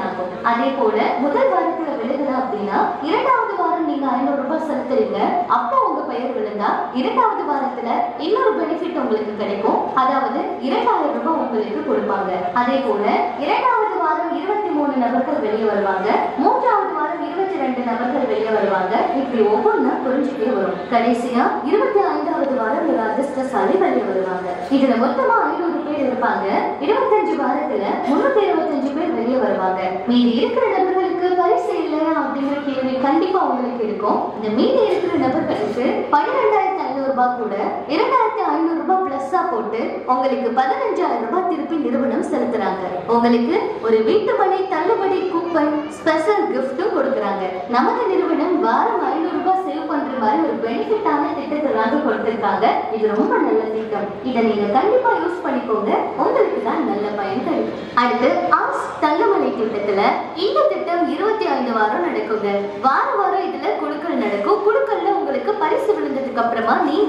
ஆகும். அதே போல முதல் வாரத்துல விழுகல அப்படின்னா இரண்டாவது வாரம் நீங்க 500 ரூபாய் செலுத்துறீங்க. அப்போ உங்க பெயர் விழுந்தா இரண்டாவது வாரத்துல இன்னொரு பெனிஃபிட் உங்களுக்கு கிடைக்கும். அதாவது 2000 ரூபாய் உங்களுக்கு கொடுப்பாங்க. அதே போல இரண்டாவது வாரம் 23 நபர்கள் வெளியே வருவாங்க. மூன்றாவது வாரம் 22 நபர்கள் வெளியே வருவாங்க. இப்படி ஒவ்வொன்னா குறைஞ்சிட்டே வரும். கடைசியா 25வது வாரம் ஒரு அதிர்ஷ்டசாலி வெளியே வருவாங்க. இதுல மொத்தமா 500 பேர் இருப்பாங்க. 25 வாரத்துல 325 பேர் வெளியே வருவாங்க. மீதி இருக்கிற நபர்களுக்கு பரிசு இல்லையா அப்படிங்கிற கேள்வி கண்டிப்பா உங்களுக்கு இருக்கும். இந்த மீதி இருக்கிற நபர்களுக்கு 12,500 ரூபாய் கூட 2,500 ரூபாய் பிளஸ்ஸா போட்டு உங்களுக்கு 15,000 ரூபாய் திருப்பி நிறுவனம் செலுத்துறாங்க. உங்களுக்கு ஒரு வீட்டுமனை தள்ளுபடி கூப்பன் ஸ்பெஷல் கிஃப்ட்டும் கொடுக்குறாங்க. நமது நிறுவனம் வாரம் 500 ரூபாய் சேவ் பண்ற மாதிரி ஒரு பெனிஃபிட்டான திட்டத்தை கொடுத்திருக்காங்க. இது ரொம்ப நல்ல திட்டம். இதை நீங்க கண்டிப்பா யூஸ் பண்ணிக்கோங்க. உங்களுக்கு தான் நல்ல பயன் கிடைக்கும். அடுத்து ஆஸ் தள்ளுமலை திட்டத்துல இந்த திட்டம் 25 வாரம் நடக்குங்க. வாரம் இதுல குழுக்கள் நடக்கும். குழுக்கள்ல உங்களுக்கு பரிசு விழுந்ததுக்கு அப்புறமா நீங்க